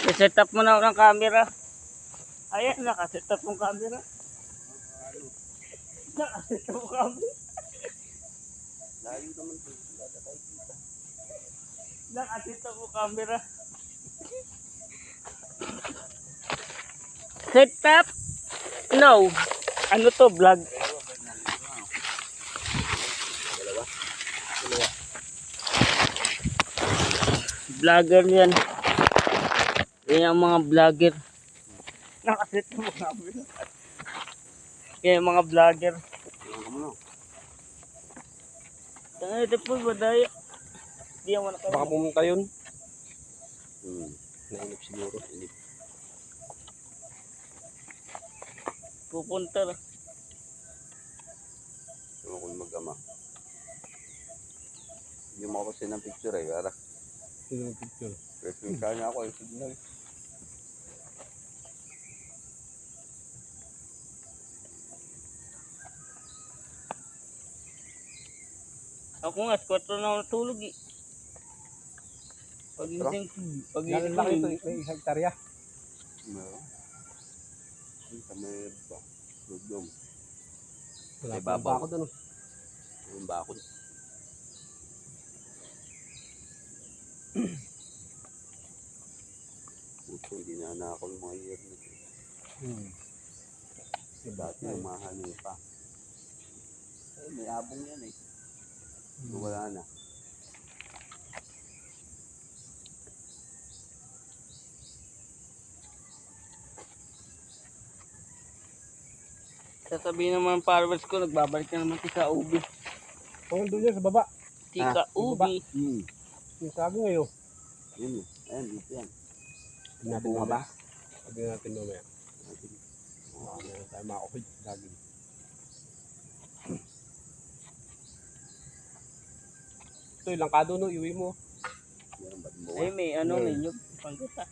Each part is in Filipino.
I-set up mo na ng camera. Ayan, nakaset up yung camera. Nakaset up yung camera. Layo naman ito. Nakaset up yung camera. Set up? No. Ano to, vlog? Vlogger yan. Yan ang mga vlogger. Nakaset up yung camera. Yan yung mga vlogger. Tanga ito po, badaya. Di ako nakaya. Baka pumunta yun. Nainip siguro. Inip. Pupunta na. Ewan ko yung mag-ama. Hindi mo ako ng picture eh. Kara. Sino yung picture? Pwede niya ako yung signal. Ako nga, 4 na ako natulog eh. Pagising. Ganun laki ito, may isang hektarya. Meron. Sa may ba? Lugdom. Wala May pa babaw. ako doon. Yung bakod. Puto, hindi na ako yung mga year na ito. Dati yung mahalin pa. Eh, may abong yan eh. Wala na. Sasabihin naman ng followers ko, nagbabalik na naman tika ubi. Kung doon yan sa baba. Tika ubi. Yung sabi ngayon. Yun. Ayan, dito yan. Sabi natin Bunga mamaya. ba? Sabi natin mamaya. Meron tayo makakapit sa daging. Ito, ilang kado no, iuwi mo. Meron ba bunga? Ay, may ano, may nyug. Panggata.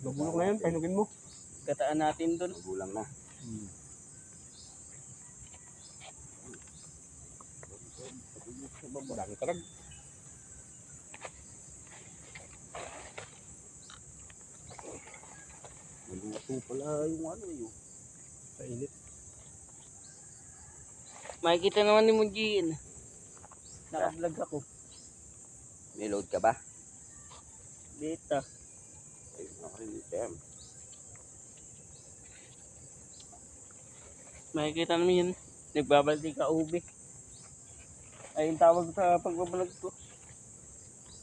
Nagulong na yan, pahinugin mo. Gataan natin dun. Magulang na. Dami tarag. Maluto pala yung ano yun. Sa init. Makikita naman ni Mujin. Naka-vlog ako. May load ka ba? Dito. Ay, nakalimutan. Makikita naman yun. Nagbabalik tika ubi. Ay, yung tawag sa pagbablog ko.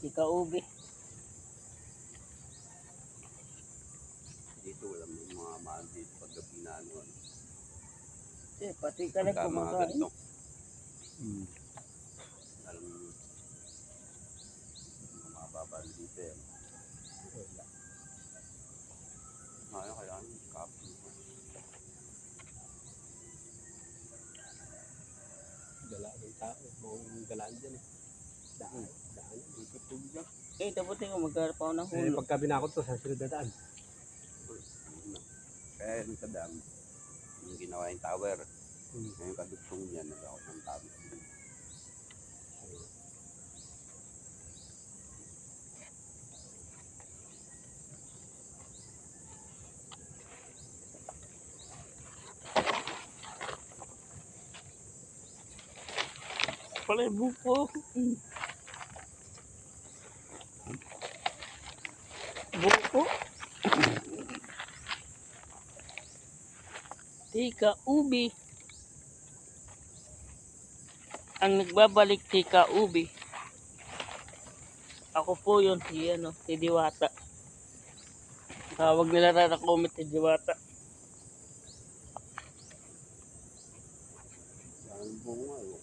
Tika ubi. Dito wala mga mahal dito paggabi na ano. Eh, pati ka lang Pagka mga kumakain. ganito. Alam mo, mga babal dito yan. Ano kaya ang kapo? Gala ng tao. Mga galaan dyan eh. Daan. Dito dyan. Eh, taputin ko, magkarap ako ng Eh, hulo. pagka binakot to, sa sunod na daan. Kaya yung kadam, yung ginawa yung tower, yung kadugtong niya, nag-out ng tower. Pala yung buko. Buko. Tika ubi. Ang nagbabalik tika ubi. Ako po yun, si Diwata. Tawag nila na comment si Diwata. Ang bunga yun.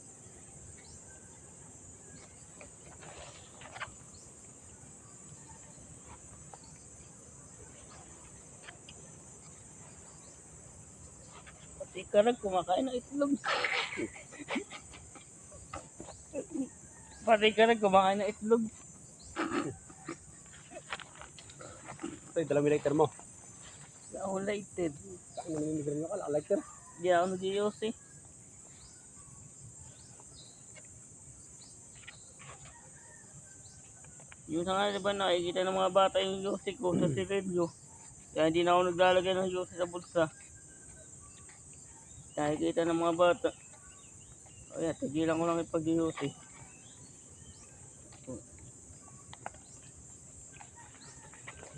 Pati ka rin kumakain ng itlog. Pati ka rin kumakain ng itlog. Ito, yung dalawang lighter mo. Hindi ako lighted. Saan na naninigaran nyo ka? Lighter? Hindi ako nag-ios eh. Yung sa nga diba nakikita ng mga bata yung Yossi ko sa Sirilyo. Kaya hindi na ako naglalagay ng yosi sa bulsa. Nakikita ng mga bata. Kaya tigilan ko lang ipag-yosi.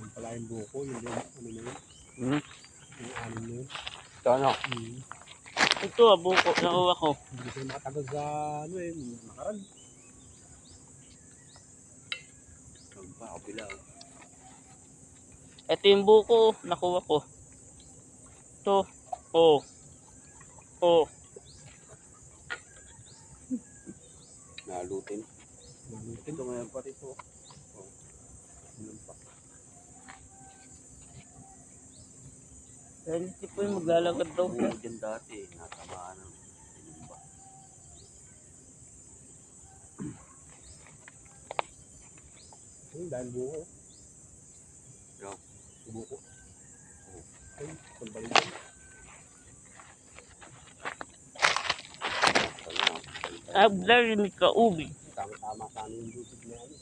Yung pala yung buko, yung ano na yun, Hmm? yung anim na yun. Ito ano? Ito buko, nakuha ko. Hindi ko makatagal sa ano eh, nakarag. Huwag pa, kapila. Ito yung buko, nakuha ko. Ito, oh. Oh. Nalutin. Malutin. Ito ngayon pa rito. Oh. Ganun pa. Kaya hindi po yung maglalakad daw. Buo dyan dati. Natamaan ng sinumba. Dahil buko. Yo. Buko. Ay, pagbalik yun. Ablar ni kaubi. Tama-tama sa amin yung lutid na ano.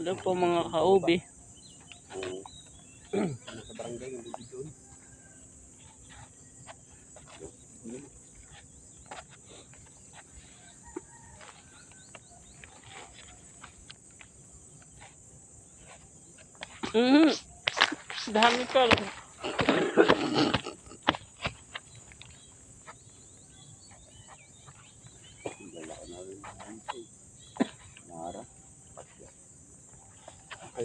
Ano po mga kaubi? Oo. Ano sa barangay yung lutid doon. Dami ka lang. Lalaki na rin. Nara. Patya.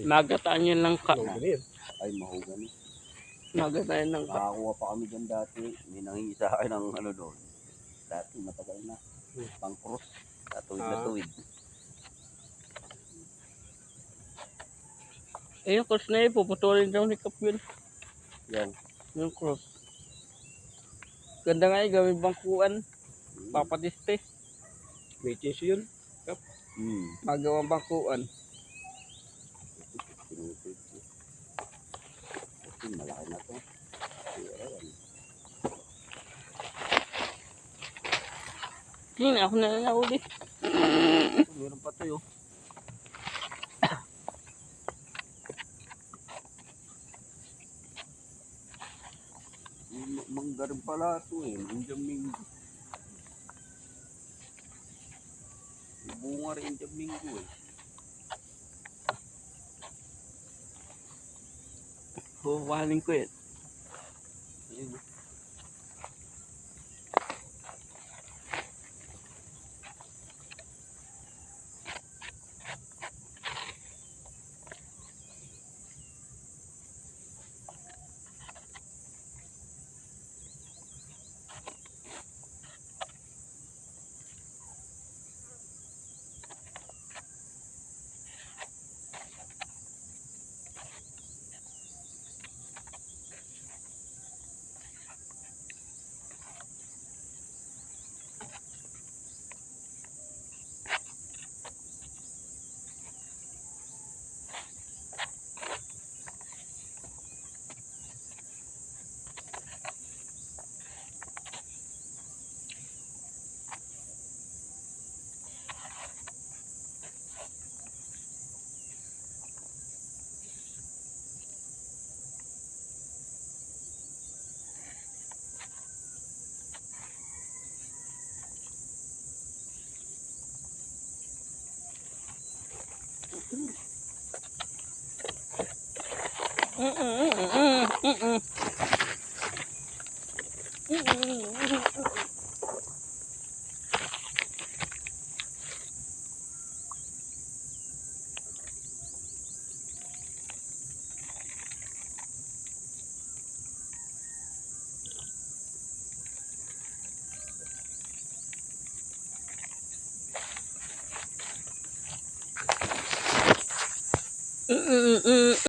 Nagataan yun lang ka. Yung ganyan. Ay, mahugani. Nagataan lang ka. Nakakuha pa kami dyan dati. May nangingi sa akin ng ano doon. Dati matagal na. Pang cross. Tatuwid na tuwid. Eh, yung cross na yun, puputulin daw ni Kapil. Yan. Yung cross. Ganda nga yun, gawin bangkuan. Papadiste. May cheese yun. Magawang bangkuan. Tinutid ko. Kasi malaki na to. Pira yan. Tingnan ako na nahuli. Meron pa to yun. Mangga rin pala ito eh. Indian Mingo. May bunga rin Indian Mingo eh. Huwaling ko yun. Ayun.